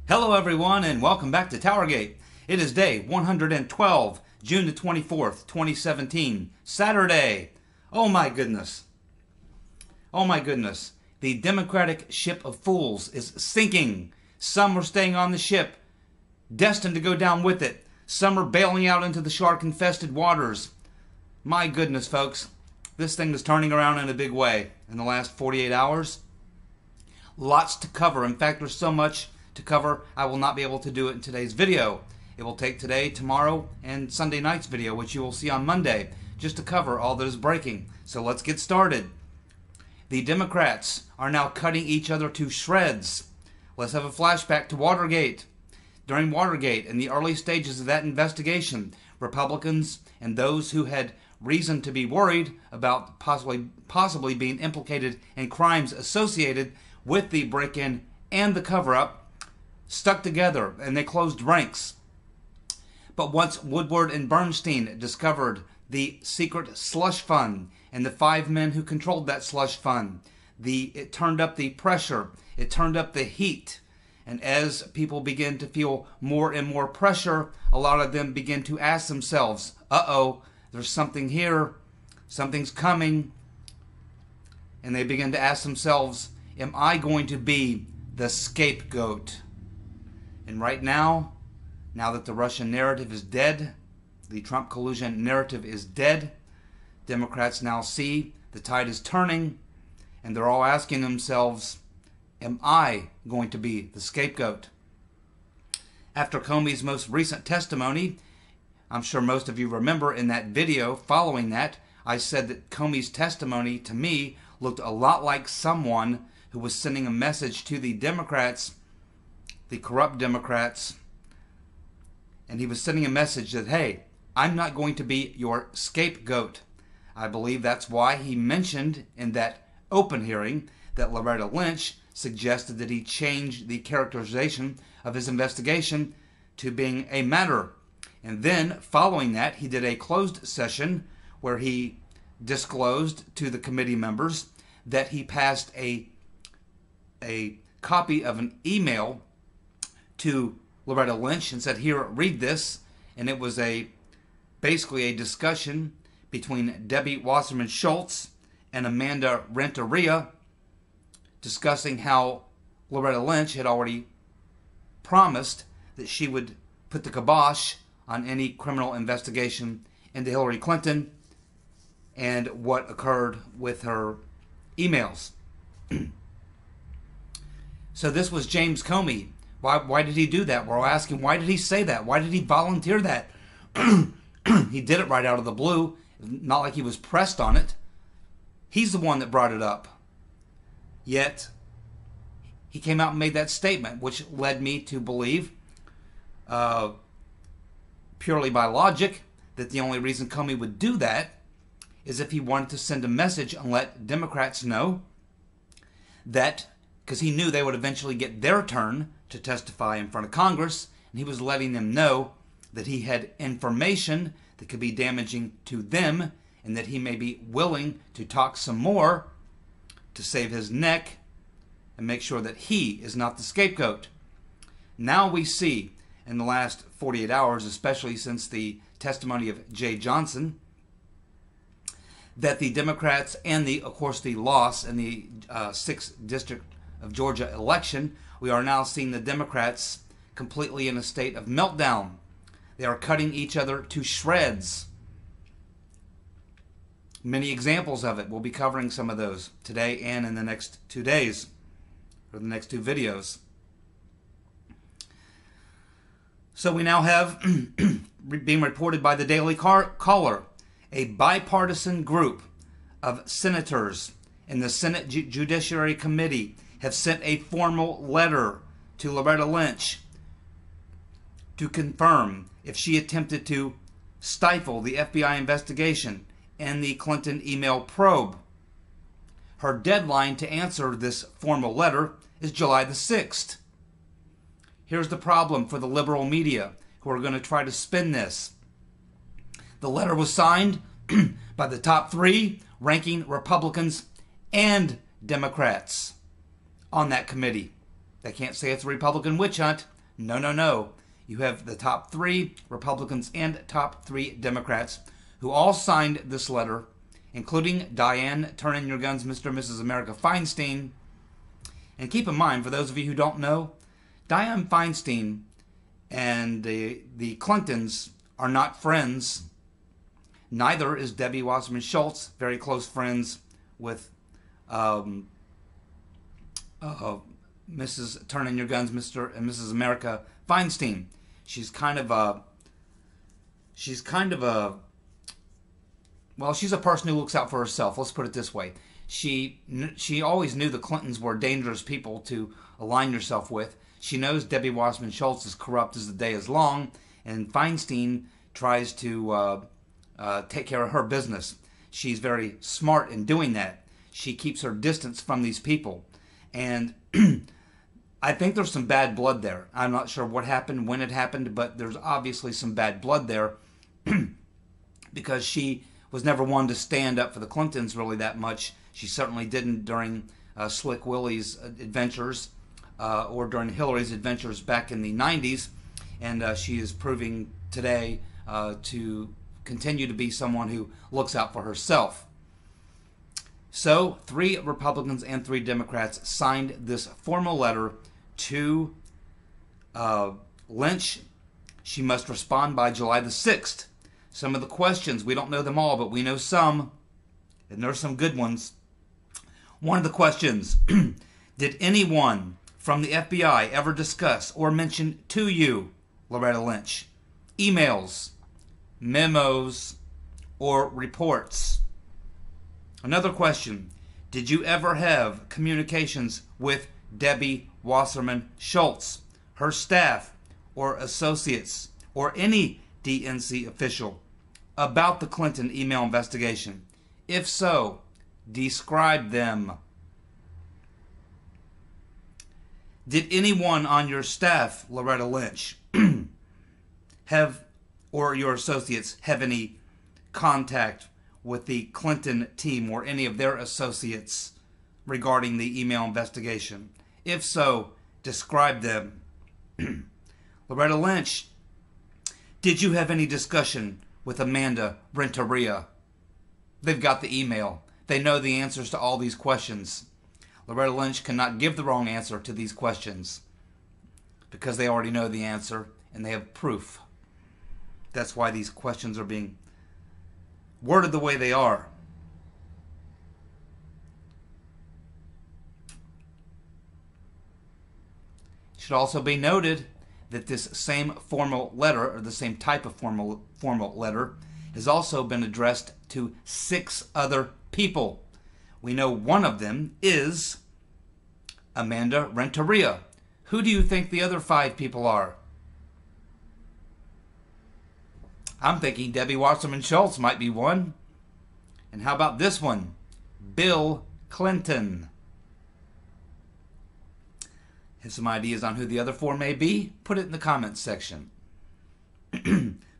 Hello everyone and welcome back to TowerGate. It is day 112, June the 24th, 2017, Saturday. Oh my goodness. Oh my goodness. The Democratic ship of fools is sinking. Some are staying on the ship, destined to go down with it. Some are bailing out into the shark-infested waters. My goodness, folks. This thing is turning around in a big way in the last 48 hours. Lots to cover. In fact, there's so much to cover, I will not be able to do it in today's video. It will take today, tomorrow, and Sunday night's video, which you will see on Monday, just to cover all that is breaking. So let's get started. The Democrats are now cutting each other to shreds. Let's have a flashback to Watergate. During Watergate, in the early stages of that investigation, Republicans and those who had reason to be worried about possibly being implicated in crimes associated with the break-in and the cover-up stuck together and they closed ranks. But once Woodward and Bernstein discovered the secret slush fund and the 5 men who controlled that slush fund, it turned up the pressure, it turned up the heat. And as people begin to feel more and more pressure, a lot of them begin to ask themselves, uh-oh, there's something here, something's coming. And they begin to ask themselves, am I going to be the scapegoat? And right now that the Russian narrative is dead, the Trump collusion narrative is dead, Democrats now see the tide is turning, and they're all asking themselves, am I going to be the scapegoat? After Comey's most recent testimony, I'm sure most of you remember in that video following that, I said that Comey's testimony to me looked a lot like someone who was sending a message to the Democrats, the corrupt Democrats, and he was sending a message that, hey, I'm not going to be your scapegoat. I believe that's why he mentioned in that open hearing that Loretta Lynch suggested that he change the characterization of his investigation to being a matter. And then, following that, he did a closed session where he disclosed to the committee members that he passed a copy of an email to Loretta Lynch and said, here, read this. And it was basically a discussion between Debbie Wasserman Schultz and Amanda Renteria discussing how Loretta Lynch had already promised that she would put the kibosh on any criminal investigation into Hillary Clinton and what occurred with her emails. So this was James Comey. Why did he do that? We're all asking, why did he say that? Why did he volunteer that? He did it right out of the blue. Not like he was pressed on it. He's the one that brought it up. Yet, he came out and made that statement, which led me to believe, purely by logic, that the only reason Comey would do that is if he wanted to send a message and let Democrats know that, because he knew they would eventually get their turn to testify in front of Congress, and he was letting them know that he had information that could be damaging to them, and that he may be willing to talk some more to save his neck and make sure that he is not the scapegoat. Now we see, in the last 48 hours, especially since the testimony of Jay Johnson, that the Democrats and of course the loss in the 6th District of Georgia election, we are now seeing the Democrats completely in a state of meltdown. They are cutting each other to shreds. Many examples of it. We'll be covering some of those today and in the next 2 days, or the next 2 videos. So we now have, being reported by the Daily Caller, a bipartisan group of senators in the Senate Judiciary Committee have sent a formal letter to Loretta Lynch to confirm if she attempted to stifle the FBI investigation and the Clinton email probe. Her deadline to answer this formal letter is July the 6th. Here's the problem for the liberal media who are going to try to spin this. The letter was signed by the top 3 ranking Republicans and Democrats on that committee. They can't say it's a Republican witch hunt. No, no, no. You have the top 3 Republicans and top 3 Democrats who all signed this letter, including Diane Turn In Your Guns, Mr. and Mrs. America Feinstein. And keep in mind, for those of you who don't know, Diane Feinstein and the Clintons are not friends. Neither is Debbie Wasserman Schultz, very close friends with Mrs. Turn In Your Guns, Mr. and Mrs. America Feinstein. She's a person who looks out for herself. Let's put it this way. She always knew the Clintons were dangerous people to align yourself with. She knows Debbie Wasserman Schultz is corrupt as the day is long, and Feinstein tries to take care of her business. She's very smart in doing that. She keeps her distance from these people. And I think there's some bad blood there. I'm not sure what happened, when it happened, but there's obviously some bad blood there because she was never one to stand up for the Clintons really that much. She certainly didn't during Slick Willie's adventures or during Hillary's adventures back in the 90s. And she is proving today to continue to be someone who looks out for herself. So 3 Republicans and 3 Democrats signed this formal letter to Lynch. She must respond by July the 6th. Some of the questions, we don't know them all, but we know some, and there are some good ones. One of the questions, did anyone from the FBI ever discuss or mention to you, Loretta Lynch, emails, memos, or reports? Another question, did you ever have communications with Debbie Wasserman Schultz, her staff, or associates, or any DNC official about the Clinton email investigation? If so, describe them. Did anyone on your staff, Loretta Lynch, have, or your associates, have any contact with the Clinton team or any of their associates regarding the email investigation? If so, describe them. Loretta Lynch, did you have any discussion with Amanda Renteria? They've got the email. They know the answers to all these questions. Loretta Lynch cannot give the wrong answer to these questions because they already know the answer and they have proof. That's why these questions are being worded the way they are. It should also be noted that this same formal letter, or the same type of formal letter, has also been addressed to 6 other people. We know one of them is Amanda Renteria. Who do you think the other 5 people are? I'm thinking Debbie Wasserman Schultz might be one. And how about this one? Bill Clinton. Have some ideas on who the other 4 may be? Put it in the comments section.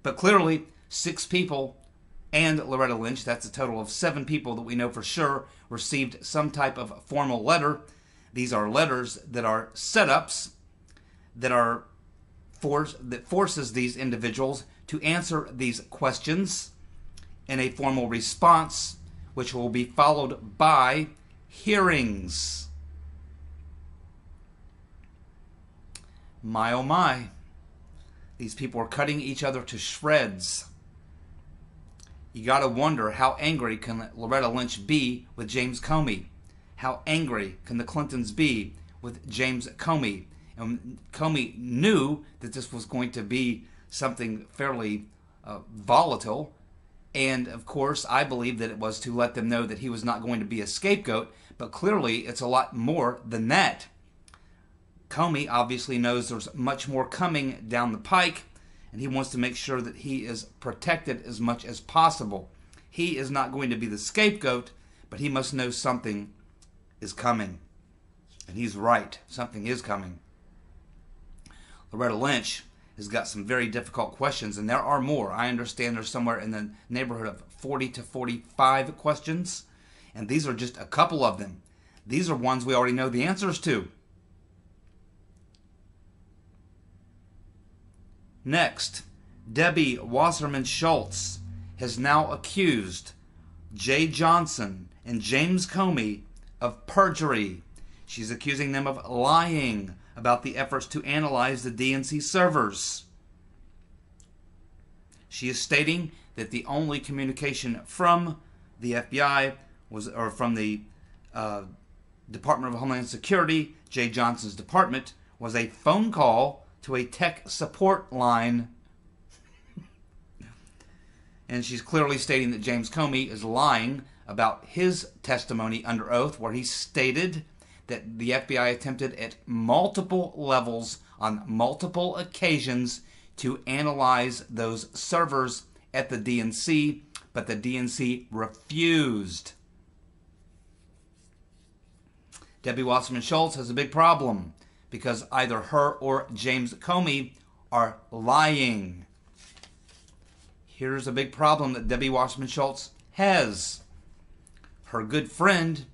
But clearly, 6 people and Loretta Lynch, that's a total of 7 people that we know for sure, received some type of formal letter. These are letters that are setups that forces these individuals to answer these questions in a formal response, which will be followed by hearings. My oh my, these people are cutting each other to shreds. You gotta wonder, how angry can Loretta Lynch be with James Comey? How angry can the Clintons be with James Comey? And Comey knew that this was going to be something fairly volatile. And of course, I believe that it was to let them know that he was not going to be a scapegoat. But clearly, it's a lot more than that. Comey obviously knows there's much more coming down the pike, and he wants to make sure that he is protected as much as possible. He is not going to be the scapegoat, but he must know something is coming. And he's right. Something is coming. Loretta Lynch has got some very difficult questions, and there are more. I understand there's somewhere in the neighborhood of 40 to 45 questions, and these are just a couple of them. These are ones we already know the answers to. Next, Debbie Wasserman Schultz has now accused Jay Johnson and James Comey of perjury. She's accusing them of lying about the efforts to analyze the DNC servers. She is stating that the only communication from the FBI or from the Department of Homeland Security, Jay Johnson's department, was a phone call to a tech support line. And she's clearly stating that James Comey is lying about his testimony under oath, where he stated that the FBI attempted at multiple levels on multiple occasions to analyze those servers at the DNC, but the DNC refused. Debbie Wasserman Schultz has a big problem because either her or James Comey are lying. Here's a big problem that Debbie Wasserman Schultz has. Her good friend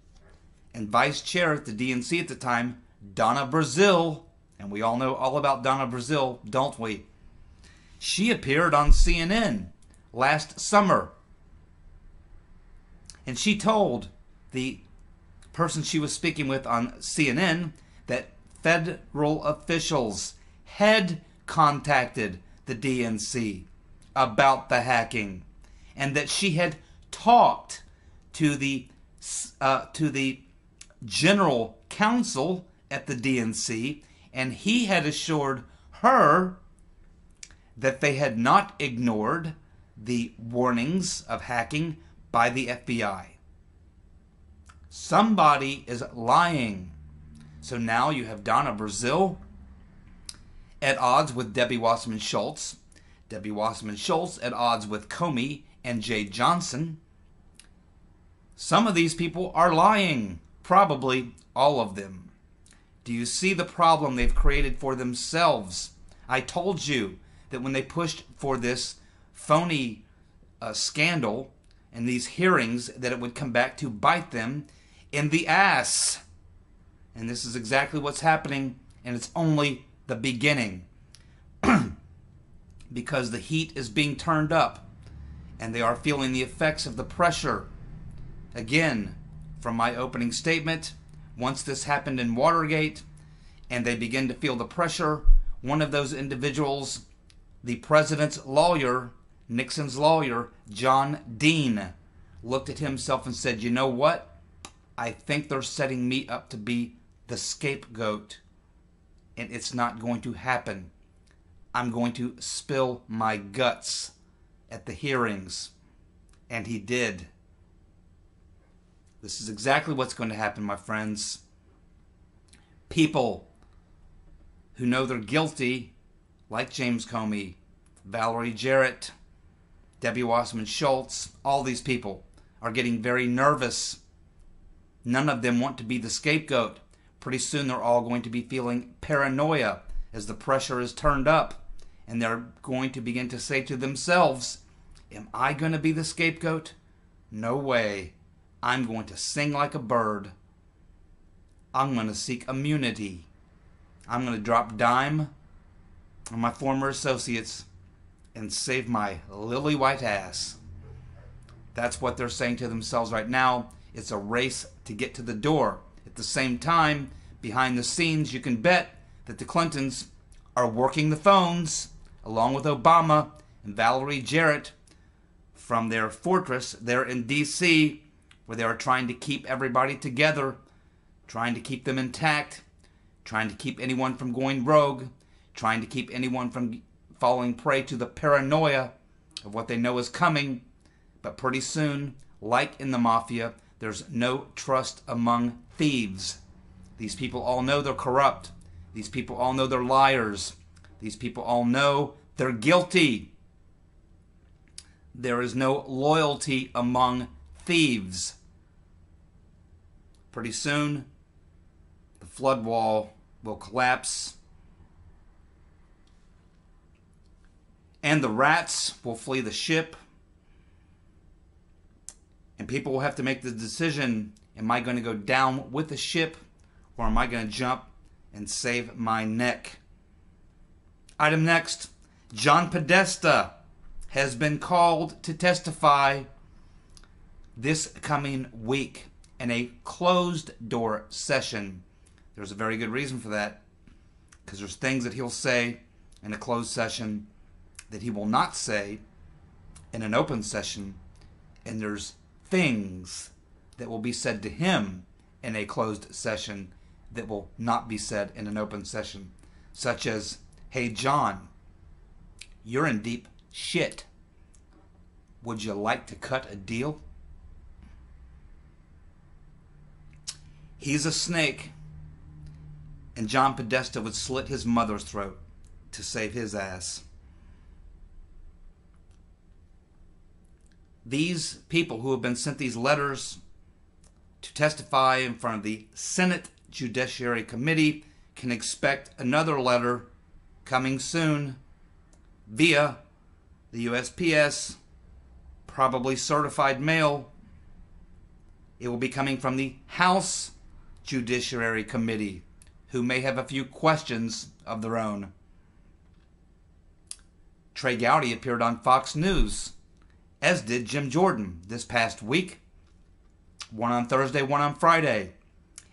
and vice chair at the DNC at the time, Donna Brazile, and we all know all about Donna Brazile, don't we? She appeared on CNN last summer, and she told the person she was speaking with on CNN that federal officials had contacted the DNC about the hacking, and that she had talked to the general counsel at the DNC, and he had assured her that they had not ignored the warnings of hacking by the FBI. Somebody is lying. So now you have Donna Brazile at odds with Debbie Wasserman Schultz, Debbie Wasserman Schultz at odds with Comey and Jay Johnson. Some of these people are lying. Probably all of them. Do you see the problem they've created for themselves? I told you that when they pushed for this phony scandal and these hearings, that it would come back to bite them in the ass. And this is exactly what's happening, and it's only the beginning. Because the heat is being turned up, and they are feeling the effects of the pressure. Again, from my opening statement, once this happened in Watergate, and they begin to feel the pressure, one of those individuals, the president's lawyer, Nixon's lawyer, John Dean, looked at himself and said, you know what? I think they're setting me up to be the scapegoat, and it's not going to happen. I'm going to spill my guts at the hearings. And he did. This is exactly what's going to happen, my friends. People who know they're guilty, like James Comey, Valerie Jarrett, Debbie Wasserman Schultz, all these people are getting very nervous. None of them want to be the scapegoat. Pretty soon they're all going to be feeling paranoia as the pressure is turned up. And they're going to begin to say to themselves, am I going to be the scapegoat? No way. I'm going to sing like a bird. I'm going to seek immunity. I'm going to drop dime on my former associates and save my lily white ass. That's what they're saying to themselves right now. It's a race to get to the door. At the same time, behind the scenes, you can bet that the Clintons are working the phones, along with Obama and Valerie Jarrett, from their fortress there in D.C., where they are trying to keep everybody together, trying to keep them intact, trying to keep anyone from going rogue, trying to keep anyone from falling prey to the paranoia of what they know is coming. But pretty soon, like in the mafia, there's no trust among thieves. These people all know they're corrupt. These people all know they're liars. These people all know they're guilty. There is no loyalty among thieves. Pretty soon, the flood wall will collapse, and the rats will flee the ship, and people will have to make the decision, am I going to go down with the ship, or am I going to jump and save my neck? Item next, John Podesta has been called to testify this coming week in a closed-door session. There's a very good reason for that, because there's things that he'll say in a closed session that he will not say in an open session, and there's things that will be said to him in a closed session that will not be said in an open session, such as, "Hey John, you're in deep shit. Would you like to cut a deal?" He's a snake, and John Podesta would slit his mother's throat to save his ass. These people who have been sent these letters to testify in front of the Senate Judiciary Committee can expect another letter coming soon via the USPS, probably certified mail. It will be coming from the House Judiciary Committee, who may have a few questions of their own. Trey Gowdy appeared on Fox News, as did Jim Jordan this past week, one on Thursday, one on Friday.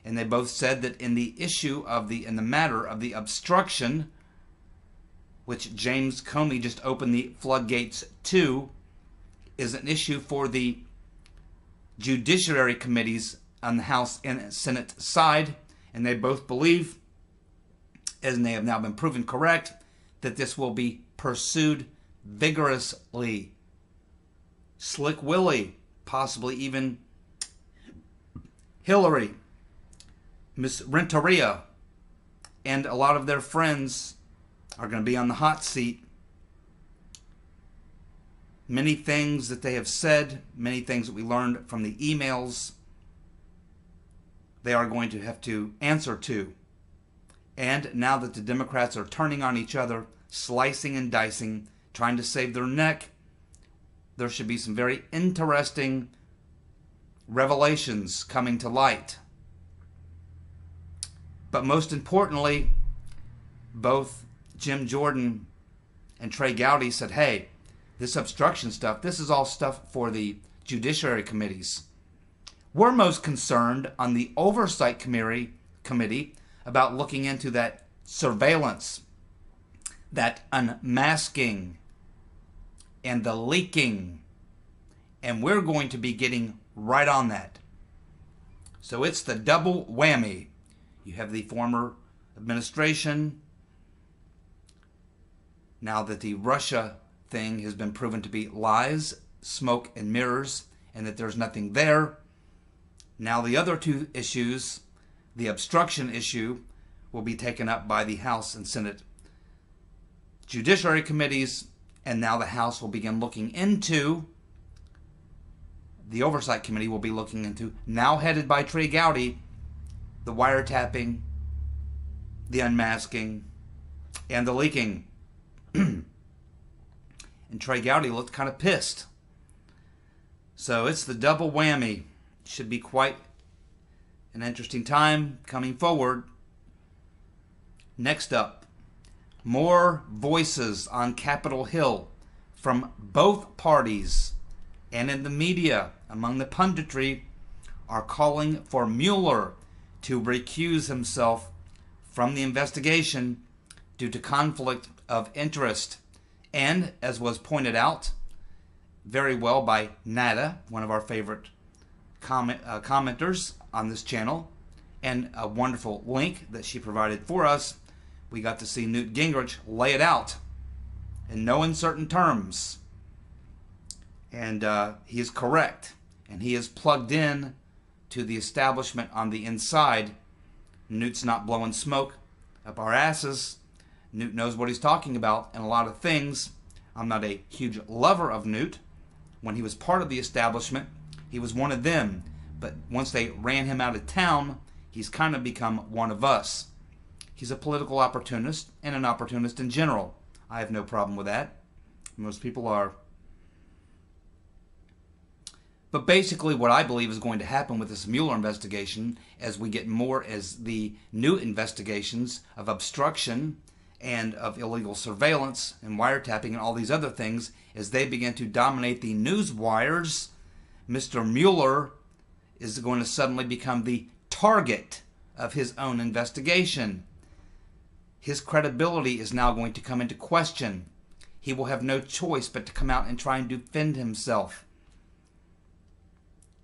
And they both said that in the matter of the obstruction, which James Comey just opened the floodgates to, is an issue for the Judiciary Committees on the House and Senate side, and they both believe, and they have now been proven correct, that this will be pursued vigorously. Slick Willie, possibly even Hillary, Miss Renteria, and a lot of their friends are going to be on the hot seat. Many things that they have said, many things that we learned from the emails, they are going to have to answer to. And now that the Democrats are turning on each other, slicing and dicing, trying to save their neck, there should be some very interesting revelations coming to light. But most importantly, both Jim Jordan and Trey Gowdy said, hey, this obstruction stuff, this is all stuff for the Judiciary Committees. We're most concerned on the Oversight Committee about looking into that surveillance, that unmasking, and the leaking. And we're going to be getting right on that. So it's the double whammy. You have the former administration. Now that the Russia thing has been proven to be lies, smoke and mirrors, and that there's nothing there. Now the other two issues, the obstruction issue, will be taken up by the House and Senate Judiciary Committees, and now the House will begin looking into, the Oversight Committee will be looking into, now headed by Trey Gowdy, the wiretapping, the unmasking, and the leaking. And Trey Gowdy looked kind of pissed. So it's the double whammy. Should be quite an interesting time coming forward. Next up, more voices on Capitol Hill from both parties and in the media among the punditry are calling for Mueller to recuse himself from the investigation due to conflict of interest. And, as was pointed out very well by Nada, one of our favorite commenters on this channel, and a wonderful link that she provided for us, we got to see Newt Gingrich lay it out in no uncertain terms. And he is correct. And he is plugged in to the establishment on the inside. Newt's not blowing smoke up our asses. Newt knows what he's talking about and a lot of things. I'm not a huge lover of Newt. When he was part of the establishment, he was one of them. But once they ran him out of town, he's kind of become one of us. He's a political opportunist and an opportunist in general. I have no problem with that. Most people are. But basically what I believe is going to happen with this Mueller investigation, as we get more as the new investigations of obstruction and of illegal surveillance and wiretapping and all these other things, as they begin to dominate the news wires, Mr. Mueller is going to suddenly become the target of his own investigation. His credibility is now going to come into question. He will have no choice but to come out and try and defend himself.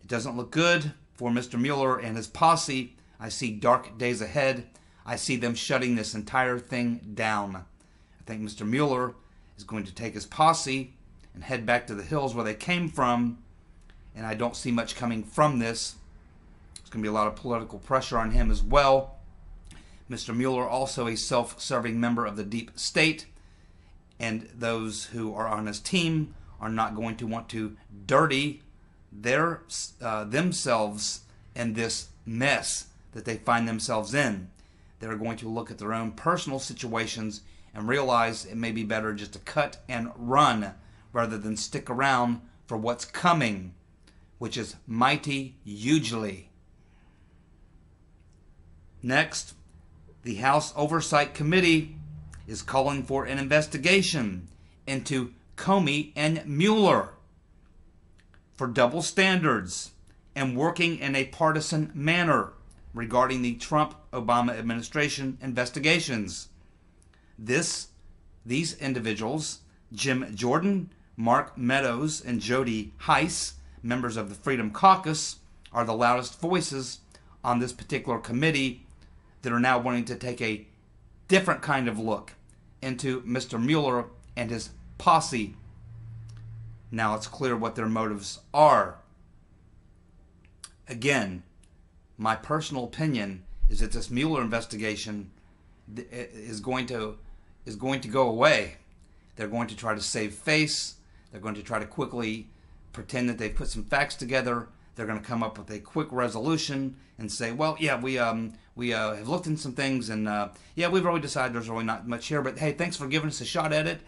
It doesn't look good for Mr. Mueller and his posse. I see dark days ahead. I see them shutting this entire thing down. I think Mr. Mueller is going to take his posse and head back to the hills where they came from, and I don't see much coming from this. There's going to be a lot of political pressure on him as well. Mr. Mueller, also a self-serving member of the deep state, and those who are on his team are not going to want to dirty themselves in this mess that they find themselves in. They're going to look at their own personal situations and realize it may be better just to cut and run rather than stick around for what's coming, which is mighty hugely. Next, the House Oversight Committee is calling for an investigation into Comey and Mueller for double standards and working in a partisan manner regarding the Trump-Obama administration investigations. These individuals, Jim Jordan, Mark Meadows, and Jody Heiss, members of the Freedom Caucus, are the loudest voices on this particular committee that are now wanting to take a different kind of look into Mr. Mueller and his posse. Now it's clear what their motives are. Again, my personal opinion is that this Mueller investigation is going to go away. They're going to try to save face. They're going to try to quickly pretend that they've put some facts together. They're going to come up with a quick resolution and say, well, yeah, we have looked into some things, and yeah, we've already decided there's really not much here, but hey, thanks for giving us a shot at it.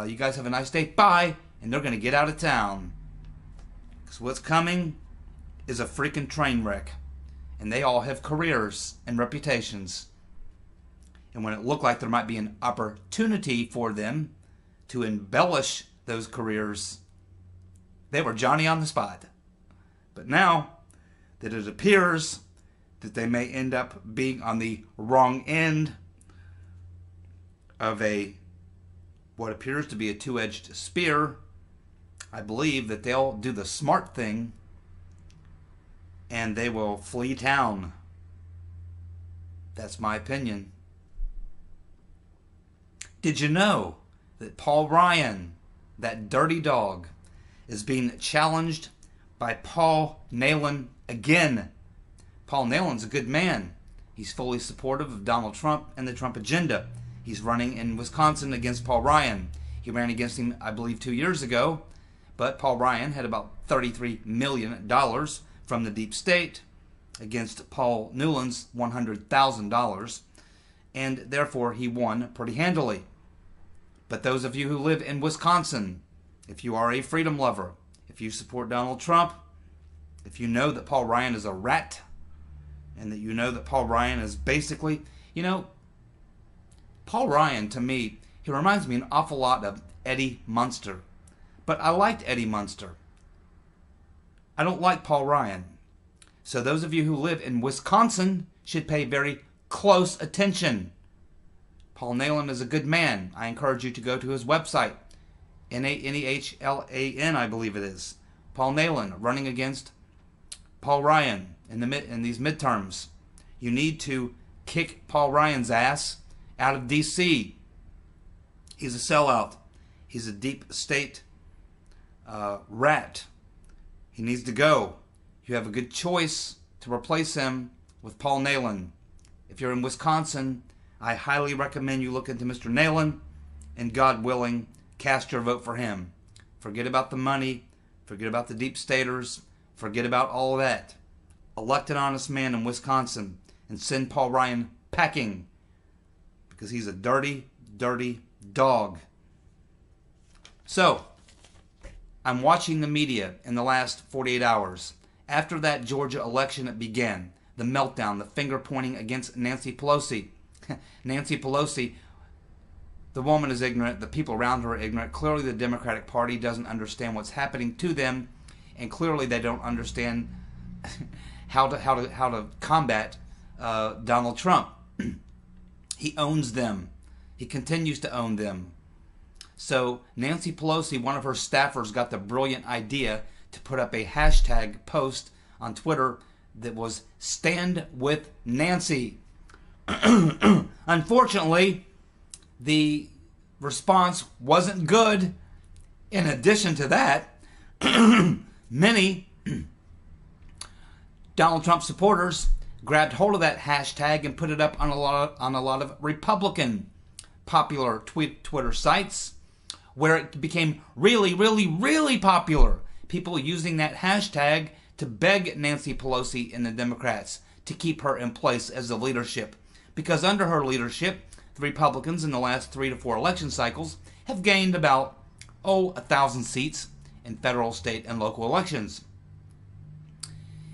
You guys have a nice day. Bye. And they're going to get out of town. Because what's coming is a freaking train wreck. And they all have careers and reputations. And when it looked like there might be an opportunity for them to embellish those careers, they were Johnny on the spot. But now that it appears that they may end up being on the wrong end of what appears to be a two-edged spear, I believe that they'll do the smart thing and they will flee town. That's my opinion. Did you know that Paul Ryan, that dirty dog, is being challenged by Paul Nehlen again? Paul Nehlen's a good man. He's fully supportive of Donald Trump and the Trump agenda. He's running in Wisconsin against Paul Ryan. He ran against him, I believe, 2 years ago. But Paul Ryan had about $33 million from the deep state against Paul Nehlen's $100,000. And therefore, he won pretty handily. But those of you who live in Wisconsin, if you are a freedom lover, if you support Donald Trump, if you know that Paul Ryan is a rat, and that you know that Paul Ryan is basically, Paul Ryan, to me, he reminds me an awful lot of Eddie Munster. But I liked Eddie Munster. I don't like Paul Ryan. So those of you who live in Wisconsin should pay very close attention. Paul Nehlen is a good man. I encourage you to go to his website. Nehlan, I believe it is. Paul Nehlen running against Paul Ryan in these midterms. You need to kick Paul Ryan's ass out of D.C. He's a sellout. He's a deep state rat. He needs to go. You have a good choice to replace him with Paul Nehlen. If you're in Wisconsin, I highly recommend you look into Mr. Nehlen, and God willing, cast your vote for him. Forget about the money. Forget about the deep staters. Forget about all of that. Elect an honest man in Wisconsin and send Paul Ryan packing, because he's a dirty, dirty dog. So, I'm watching the media in the last 48 hours. After that Georgia election, it began. The meltdown, the finger pointing against Nancy Pelosi. Nancy Pelosi The woman is ignorant. The people around her are ignorant. Clearly, the Democratic Party doesn't understand what's happening to them, and clearly, they don't understand how to combat Donald Trump. He owns them. He continues to own them. So Nancy Pelosi, one of her staffers, got the brilliant idea to put up a hashtag post on Twitter that was "Stand with Nancy." Unfortunately, the response wasn't good. In addition to that, many Donald Trump supporters grabbed hold of that hashtag and put it up on a lot of Republican popular Twitter sites, where it became really, really, really popular. People using that hashtag to beg Nancy Pelosi and the Democrats to keep her in place as the leadership. Because under her leadership, the Republicans in the last 3 to 4 election cycles have gained about, 1,000 seats in federal, state, and local elections,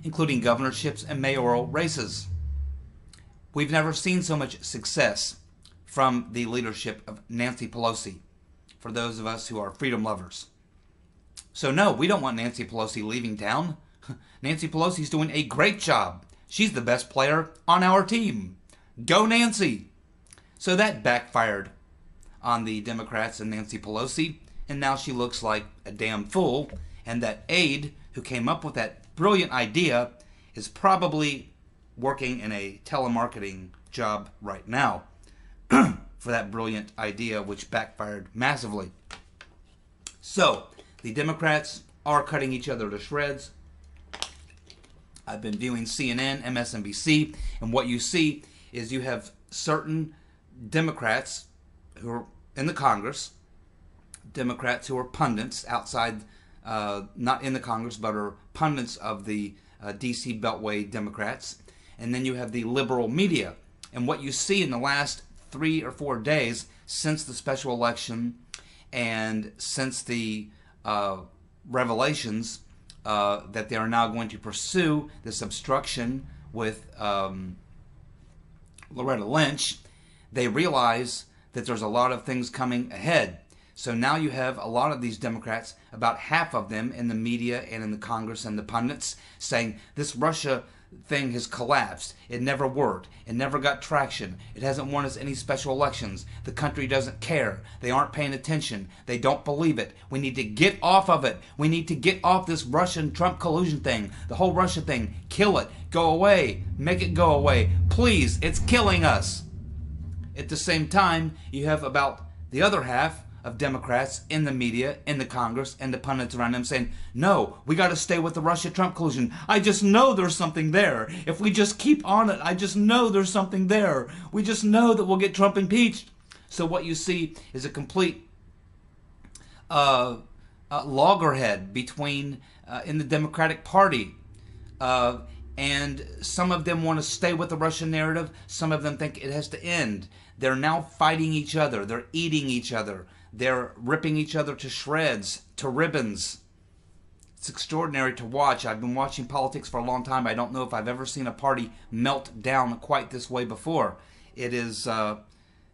including governorships and mayoral races. We've never seen so much success from the leadership of Nancy Pelosi, for those of us who are freedom lovers. So no, we don't want Nancy Pelosi leaving town. Nancy Pelosi's doing a great job. She's the best player on our team. Go Nancy! So that backfired on the Democrats and Nancy Pelosi, and now she looks like a damn fool, and that aide who came up with that brilliant idea is probably working in a telemarketing job right now for that brilliant idea, which backfired massively. So, the Democrats are cutting each other to shreds. I've been viewing CNN, MSNBC, and what you see is you have certain Democrats who are in the Congress, Democrats who are pundits outside, not in the Congress, but are pundits of the D.C. Beltway Democrats. And then you have the liberal media. And what you see in the last 3 or 4 days since the special election and since the revelations that they are now going to pursue this obstruction with Loretta Lynch, they realize that there's a lot of things coming ahead. So now you have a lot of these Democrats, about half of them in the media and in the Congress and the pundits, saying this Russia thing has collapsed. It never worked. It never got traction. It hasn't won us any special elections. The country doesn't care. They aren't paying attention. They don't believe it. We need to get off of it. We need to get off this Russian-Trump collusion thing. The whole Russia thing. Kill it. Go away. Make it go away. Please. It's killing us. At the same time, you have about the other half of Democrats in the media, in the Congress, and the pundits around them saying, no, we got to stay with the Russia-Trump collusion. I just know there's something there. If we just keep on it, I just know there's something there. We just know that we'll get Trump impeached. So what you see is a complete loggerhead between in the Democratic Party. And some of them want to stay with the Russian narrative. Some of them think it has to end. They're now fighting each other. They're eating each other. They're ripping each other to shreds, to ribbons. It's extraordinary to watch. I've been watching politics for a long time. I don't know if I've ever seen a party melt down quite this way before. It is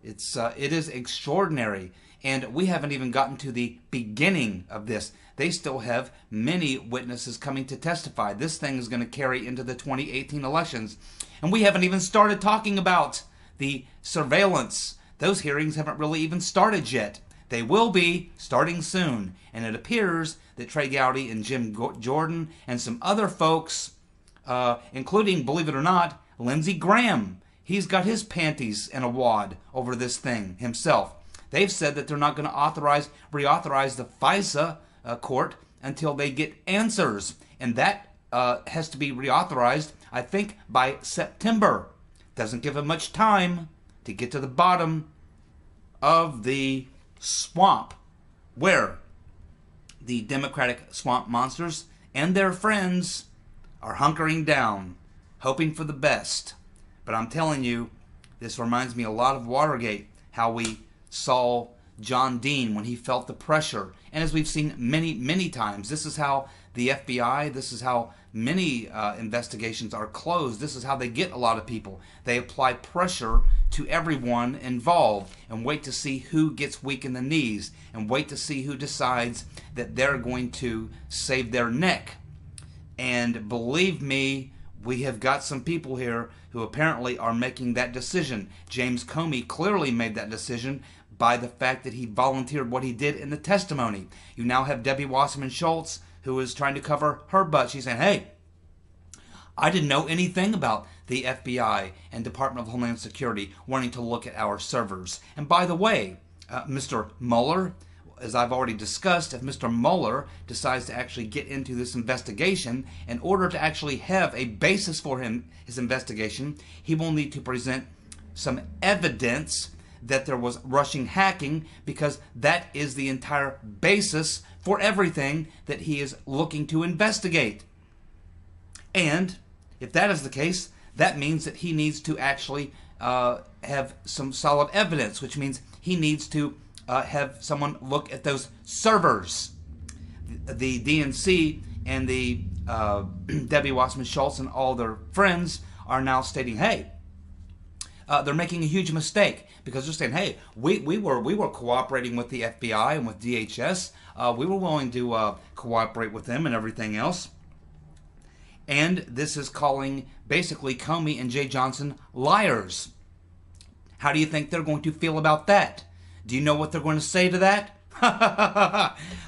extraordinary. And we haven't even gotten to the beginning of this. They still have many witnesses coming to testify. This thing is going to carry into the 2018 elections. And we haven't even started talking about the surveillance. Those hearings haven't really even started yet. They will be starting soon. And it appears that Trey Gowdy and Jim Jordan and some other folks, including, believe it or not, Lindsey Graham, he's got his panties in a wad over this thing himself. They've said that they're not going to reauthorize the FISA court until they get answers. And that has to be reauthorized, I think, by September. Doesn't give them much time to get to the bottom of the swamp where the Democratic swamp monsters and their friends are hunkering down, hoping for the best. But I'm telling you, this reminds me a lot of Watergate, how we saw John Dean when he felt the pressure. And as we've seen many, many times, this is how the FBI, this is how many investigations are closed. This is how they get a lot of people. They apply pressure to everyone involved and wait to see who gets weak in the knees and wait to see who decides that they're going to save their neck. And believe me, we have got some people here who apparently are making that decision. James Comey clearly made that decision by the fact that he volunteered what he did in the testimony. You now have Debbie Wasserman Schultz, who is trying to cover her butt. She's saying, hey, I didn't know anything about the FBI and Department of Homeland Security wanting to look at our servers. And by the way, Mr. Mueller, as I've already discussed, if Mr. Mueller decides to actually get into this investigation, in order to actually have a basis for his investigation, he will need to present some evidence that there was Russian hacking, because that is the entire basis for everything that he is looking to investigate. And if that is the case, that means that he needs to actually have some solid evidence, which means he needs to have someone look at those servers. The DNC and the Debbie Wasserman Schultz and all their friends are now stating, hey, they're making a huge mistake, because they're saying, hey, we were cooperating with the FBI and with DHS. We were willing to cooperate with them and everything else. And this is calling basically Comey and Johnston liars. How do you think they're going to feel about that? Do you know what they're going to say to that?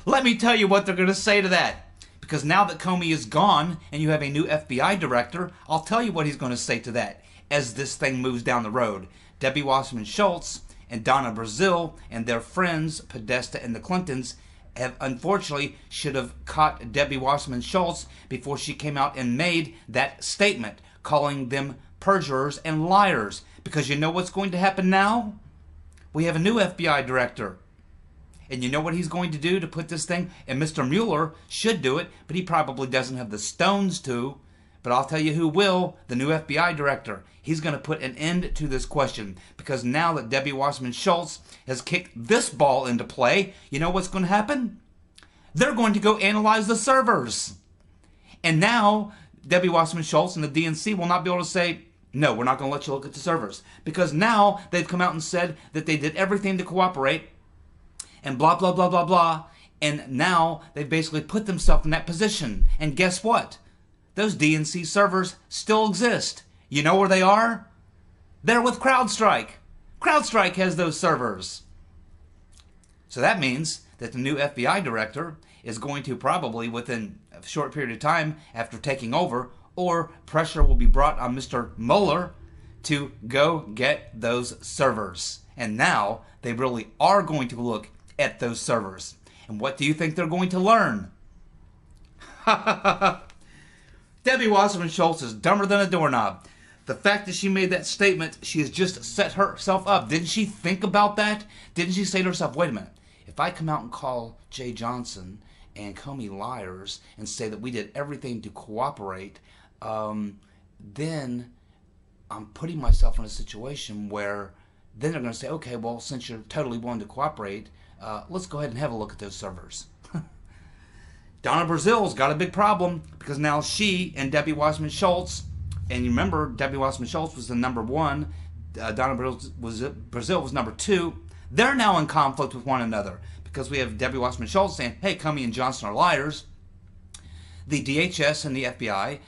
Let me tell you what they're going to say to that. Because now that Comey is gone and you have a new FBI director, I'll tell you what he's going to say to that as this thing moves down the road. Debbie Wasserman Schultz and Donna Brazile and their friends, Podesta and the Clintons, have unfortunately should have caught Debbie Wasserman Schultz before she came out and made that statement, calling them perjurers and liars. Because you know what's going to happen now? We have a new FBI director. And you know what he's going to do to put this thing? And Mr. Mueller should do it, but he probably doesn't have the stones to. But I'll tell you who will, the new FBI director. He's going to put an end to this question, because now that Debbie Wasserman Schultz has kicked this ball into play, you know what's going to happen? They're going to go analyze the servers. And now Debbie Wasserman Schultz and the DNC will not be able to say, no, we're not going to let you look at the servers. Because now they've come out and said that they did everything to cooperate and blah, blah, blah, blah, blah. And now they've basically put themselves in that position. And guess what? Those DNC servers still exist. You know where they are? They're with CrowdStrike. CrowdStrike has those servers. So that means that the new FBI director is going to probably, within a short period of time after taking over, or pressure will be brought on Mr. Mueller to go get those servers. And now they really are going to look at those servers. And what do you think they're going to learn? Debbie Wasserman Schultz is dumber than a doorknob. The fact that she made that statement, she has just set herself up. Didn't she think about that? Didn't she say to herself, wait a minute, if I come out and call Jay Johnson and Comey liars and say that we did everything to cooperate, then I'm putting myself in a situation where then they're going to say, okay, well, since you're totally willing to cooperate, let's go ahead and have a look at those servers. Donna Brazile's got a big problem, because now she and Debbie Wasserman Schultz, and you remember Debbie Wasserman Schultz was the number one, Donna Brazile was number two. They're now in conflict with one another, because we have Debbie Wasserman Schultz saying, hey, Comey and Johnston are liars. The DHS and the FBI,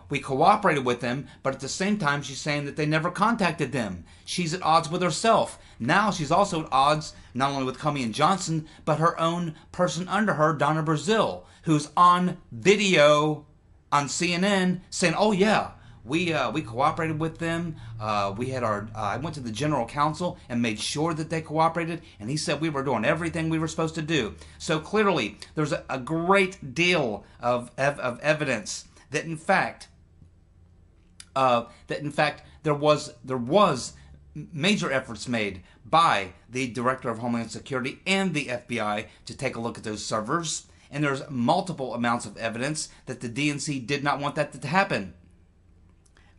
we cooperated with them, but at the same time she's saying that they never contacted them. She's at odds with herself. Now she's also at odds not only with Comey and Johnston, but her own person under her, Donna Brazile, who's on video on CNN saying, oh yeah, we cooperated with them. We had I went to the general counsel and made sure that they cooperated, and he said we were doing everything we were supposed to do. So clearly there's a great deal of evidence that in fact there was major efforts made by the Director of Homeland Security and the FBI to take a look at those servers, and there's multiple amounts of evidence that the DNC did not want that to happen.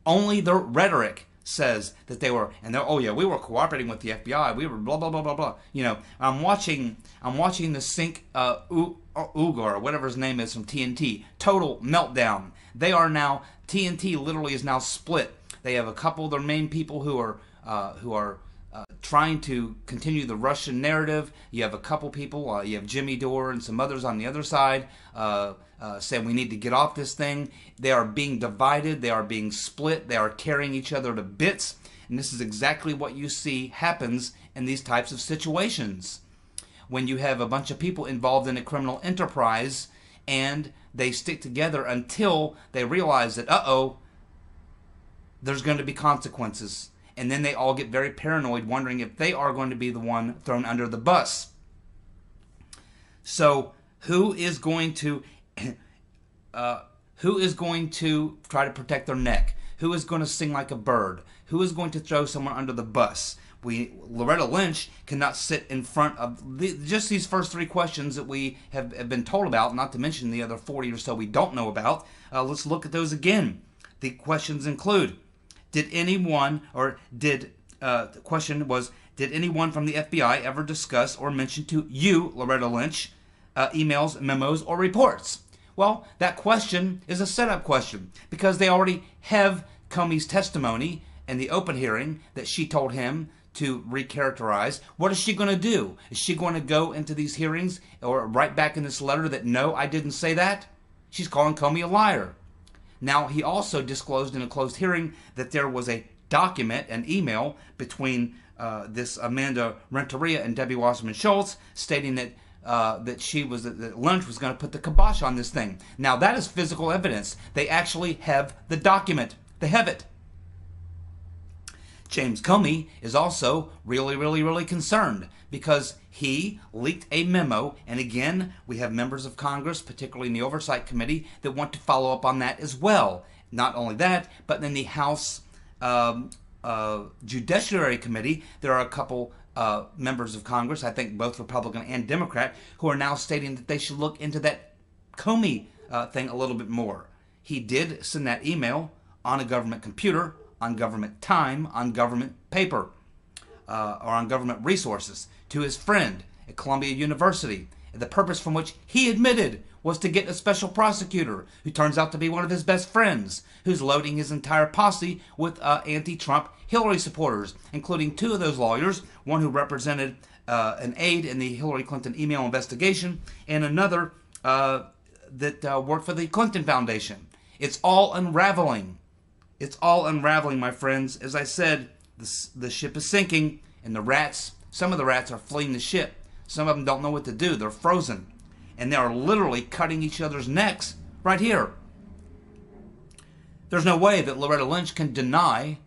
Only the rhetoric says that they were, and they're, oh yeah, we were cooperating with the FBI. We were blah blah blah blah blah. You know, I'm watching the Sink Ugar, or whatever his name is, from TNT. Total meltdown. They are now, TNT literally is now split. They have a couple of their main people who are trying to continue the Russian narrative. You have a couple people, you have Jimmy Dore and some others on the other side, saying we need to get off this thing. They are being divided. They are being split. They are tearing each other to bits. And this is exactly what you see happens in these types of situations. When you have a bunch of people involved in a criminal enterprise and they stick together until they realize that, uh-oh, there's going to be consequences. And then they all get very paranoid, wondering if they are going to be the one thrown under the bus. So who is going to try to protect their neck? Who is going to sing like a bird? Who is going to throw someone under the bus? Loretta Lynch cannot sit in front of just these first three questions that we have been told about, not to mention the other 40 or so we don't know about. Let's look at those again. The questions include, the question was, did anyone from the FBI ever discuss or mention to you, Loretta Lynch, emails, memos, or reports? Well, that question is a setup question because they already have Comey's testimony in the open hearing that she told him to recharacterize. What is she going to do? Is she going to go into these hearings or write back in this letter that, no, I didn't say that? She's calling Comey a liar. Now, he also disclosed in a closed hearing that there was a document, an email, between this Amanda Renteria and Debbie Wasserman Schultz stating that that Lynch was going to put the kibosh on this thing. Now, that is physical evidence. They actually have the document. They have it. James Comey is also really, really, really concerned because he leaked a memo, and again, we have members of Congress, particularly in the Oversight Committee, that want to follow up on that as well. Not only that, but in the House Judiciary Committee, there are a couple members of Congress, I think both Republican and Democrat, who are now stating that they should look into that Comey thing a little bit more. He did send that email on a government computer, on government time, on government paper, or on government resources to his friend at Columbia University. The purpose from which he admitted was to get a special prosecutor who turns out to be one of his best friends, who's loading his entire posse with anti-Trump Hillary supporters, including two of those lawyers, one who represented an aide in the Hillary Clinton email investigation, and another that worked for the Clinton Foundation. It's all unraveling. It's all unraveling, my friends. As I said, the ship is sinking, and some of the rats are fleeing the ship. Some of them don't know what to do. They're frozen. And they are literally cutting each other's necks right here. There's no way that Loretta Lynch can deny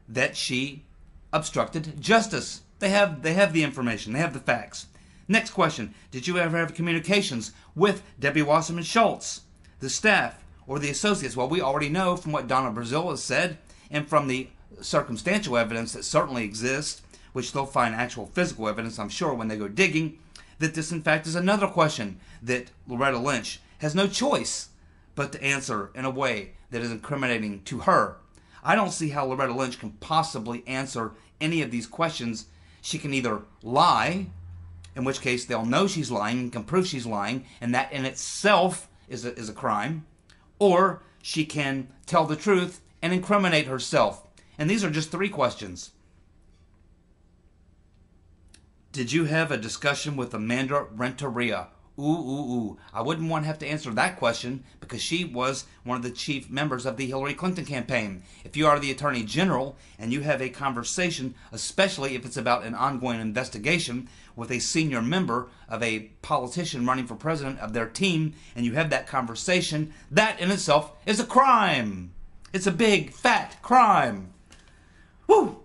that she obstructed justice. They have the information. They have the facts. Next question. Did you ever have communications with Debbie Wasserman Schultz, the staff, or the associates? Well, we already know from what Donna Brazile has said and from the circumstantial evidence that certainly exists, which they'll find actual physical evidence, I'm sure, when they go digging, that this, in fact, is another question that Loretta Lynch has no choice but to answer in a way that is incriminating to her. I don't see how Loretta Lynch can possibly answer any of these questions. She can either lie, in which case they'll know she's lying and can prove she's lying, and that in itself is a crime, or she can tell the truth and incriminate herself. And these are just three questions. Did you have a discussion with Amanda Renteria? Ooh. I wouldn't want to have to answer that question because she was one of the chief members of the Hillary Clinton campaign. If you are the Attorney General and you have a conversation, especially if it's about an ongoing investigation with a senior member of a politician running for president of their team, and you have that conversation, that in itself is a crime. It's a big, fat crime. Woo!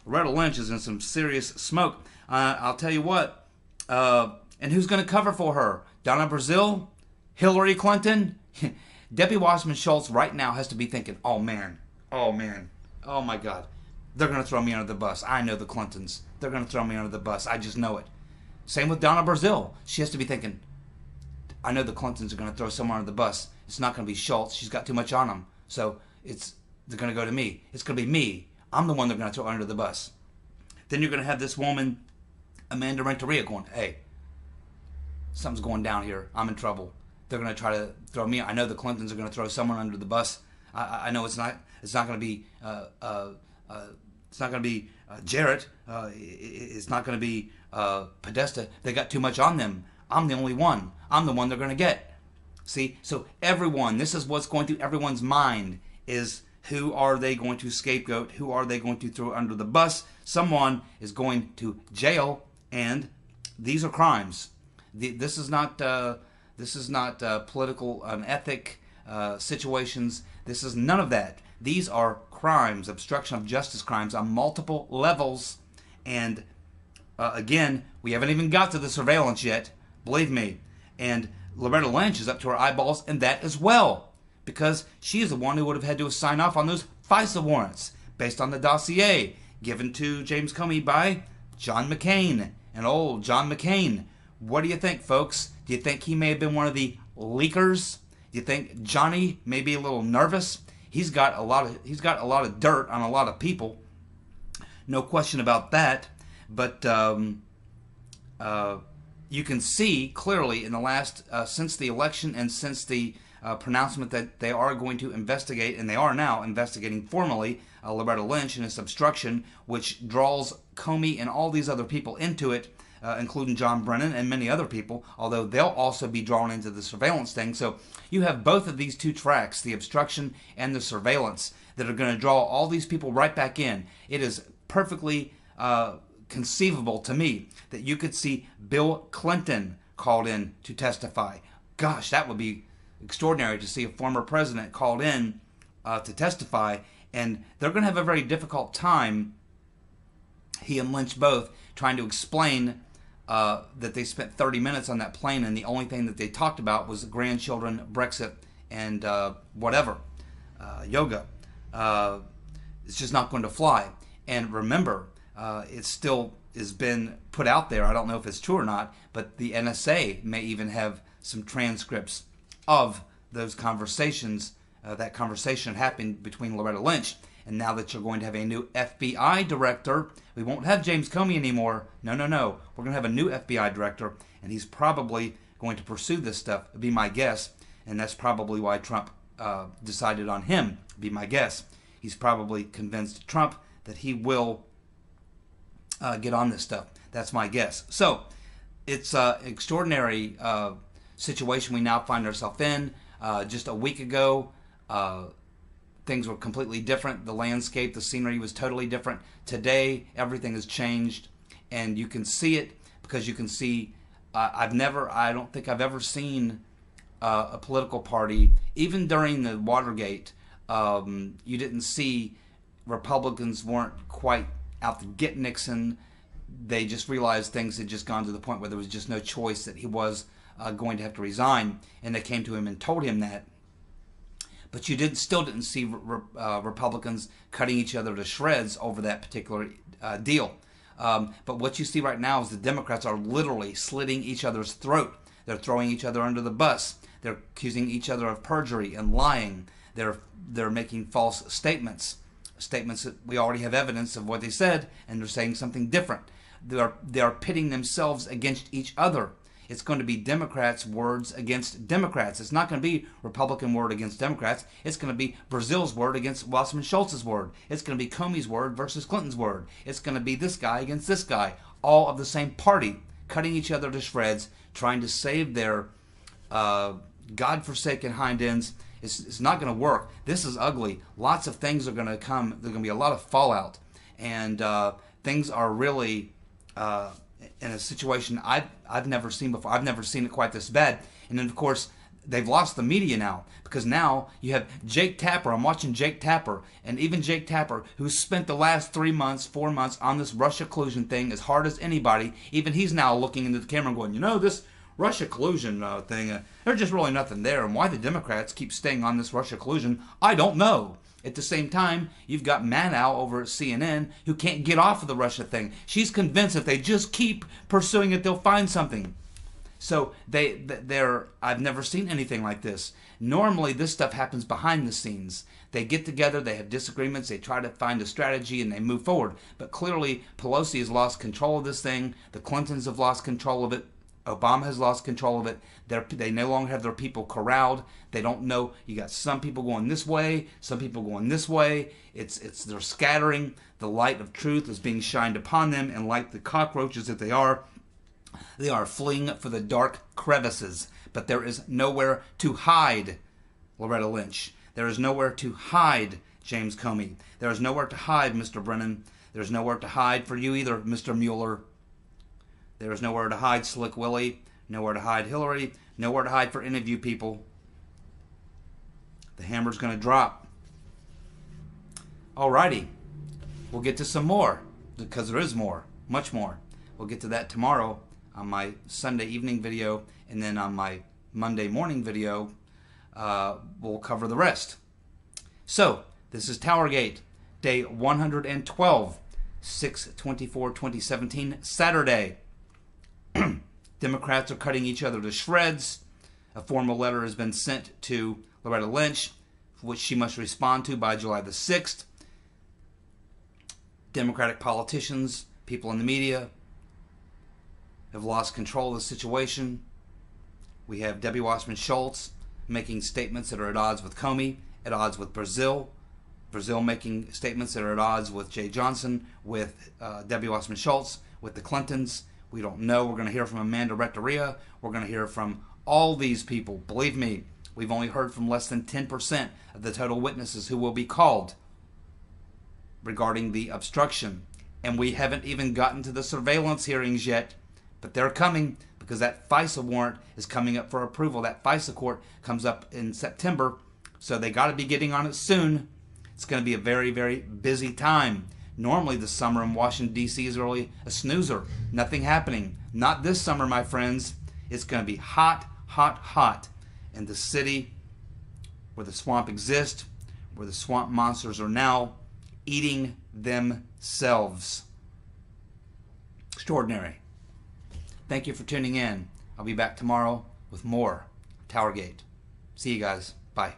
Loretta Lynch is in some serious smoke. I'll tell you what. And who's going to cover for her? Donna Brazile? Hillary Clinton? Debbie Wasserman Schultz right now has to be thinking, oh man, oh my God. They're going to throw me under the bus. I know the Clintons. They're going to throw me under the bus. I just know it. Same with Donna Brazile. She has to be thinking, I know the Clintons are going to throw someone under the bus. It's not going to be Schultz. She's got too much on them. So they're going to go to me. It's going to be me. I'm the one they're going to throw under the bus. Then you're going to have this woman, Amanda Renteria, going, hey, something's going down here. I'm in trouble. They're going to try to throw me. I know the Clintons are going to throw someone under the bus. I know it's not going to be Jarrett. It's not going to be Podesta. They got too much on them. I'm the only one. I'm the one they're going to get. See, so everyone, this is what's going through everyone's mind, is who are they going to scapegoat? Who are they going to throw under the bus? Someone is going to jail, and these are crimes. This is not political ethic situations. This is none of that. These are crimes, obstruction of justice crimes on multiple levels. And again, we haven't even got to the surveillance yet, believe me. And Loretta Lynch is up to her eyeballs in that as well, because she is the one who would have had to sign off on those FISA warrants based on the dossier given to James Comey by John McCain. And old John McCain. What do you think, folks? Do you think he may have been one of the leakers? Do you think Johnny may be a little nervous? He's got a lot of dirt on a lot of people. No question about that. But you can see clearly in the last, since the election and since the pronouncement that they are going to investigate, and they are now investigating formally Loretta Lynch and its obstruction, which draws Comey and all these other people into it, including John Brennan and many other people, although they'll also be drawn into the surveillance thing. So you have both of these two tracks, the obstruction and the surveillance, that are going to draw all these people right back in. It is perfectly conceivable to me that you could see Bill Clinton called in to testify. Gosh, that would be extraordinary to see a former president called in to testify, and they're going to have a very difficult time, he and Lynch both, trying to explain that they spent 30 minutes on that plane and the only thing that they talked about was grandchildren, Brexit, and whatever, yoga. It's just not going to fly. And remember, it still has been put out there, I don't know if it's true or not, but the NSA may even have some transcripts of those conversations. That conversation happened between Loretta Lynch. And now that you're going to have a new FBI director, we won't have James Comey anymore. No. We're going to have a new FBI director, and he's probably going to pursue this stuff, would be my guess. And that's probably why Trump decided on him, would be my guess. He's probably convinced Trump that he will get on this stuff. That's my guess. So it's an extraordinary situation we now find ourselves in. Just a week ago, things were completely different. The landscape, the scenery was totally different. Today, everything has changed, and you can see it because you can see. I don't think I've ever seen a political party, even during the Watergate. You didn't see Republicans weren't quite out to get Nixon. They just realized things had just gone to the point where there was just no choice, that he was going to have to resign, and they came to him and told him that. But you still didn't see Republicans cutting each other to shreds over that particular deal. But what you see right now is the Democrats are literally slitting each other's throat. They're throwing each other under the bus. They're accusing each other of perjury and lying. They're making false statements that we already have evidence of what they said, and they're saying something different. They are pitting themselves against each other. It's going to be Democrats' words against Democrats. It's not going to be Republican word against Democrats. It's going to be Brazil's word against Wasserman Schultz's word. It's going to be Comey's word versus Clinton's word. It's going to be this guy against this guy. All of the same party, cutting each other to shreds, trying to save their God-forsaken hind ends. It's not going to work. This is ugly. Lots of things are going to come. There's going to be a lot of fallout. And things are really in a situation I've never seen before. I've never seen it quite this bad. And then, of course, they've lost the media now, because now you have Jake Tapper. I'm watching Jake Tapper, and even Jake Tapper, who's spent the last 3 months, 4 months on this Russia collusion thing as hard as anybody, even he's now looking into the camera and going, this Russia collusion thing, there's just really nothing there. And why the Democrats keep staying on this Russia collusion, I don't know. At the same time, you've got Manow over at CNN who can't get off of the Russia thing. She's convinced if they just keep pursuing it, they'll find something. So I've never seen anything like this. Normally, this stuff happens behind the scenes. They get together, they have disagreements, they try to find a strategy, and they move forward. But clearly, Pelosi has lost control of this thing. The Clintons have lost control of it. Obama has lost control of it. They no longer have their people corralled. They don't know. You got some people going this way, some people going this way. They're scattering. The light of truth is being shined upon them, and like the cockroaches that they are fleeing for the dark crevices. But there is nowhere to hide, Loretta Lynch. There is nowhere to hide, James Comey. There is nowhere to hide, Mr. Brennan. There's nowhere to hide for you either, Mr. Mueller. There is nowhere to hide, Slick Willie. Nowhere to hide, Hillary. Nowhere to hide for any of you people. The hammer's going to drop. Alrighty. We'll get to some more, because there is more. Much more. We'll get to that tomorrow on my Sunday evening video, and then on my Monday morning video, we'll cover the rest. So, this is TowerGate, day 112, 6/24/2017, Saturday. Democrats are cutting each other to shreds. A formal letter has been sent to Loretta Lynch, which she must respond to by July the 6th. Democratic politicians, people in the media, have lost control of the situation. We have Debbie Wasserman Schultz making statements that are at odds with Comey, at odds with Brazil. Brazil making statements that are at odds with Jay Johnson, with Debbie Wasserman Schultz, with the Clintons. We don't know. We're going to hear from Amanda Renteria. We're going to hear from all these people. Believe me, we've only heard from less than 10% of the total witnesses who will be called regarding the obstruction. And we haven't even gotten to the surveillance hearings yet, but they're coming because that FISA warrant is coming up for approval. That FISA court comes up in September, so they got to be getting on it soon. It's going to be a very, very busy time. Normally the summer in Washington, D.C. is really a snoozer. Nothing happening. Not this summer, my friends. It's going to be hot, hot, hot in the city where the swamp exists, where the swamp monsters are now eating themselves. Extraordinary. Thank you for tuning in. I'll be back tomorrow with more TowerGate. See you guys. Bye.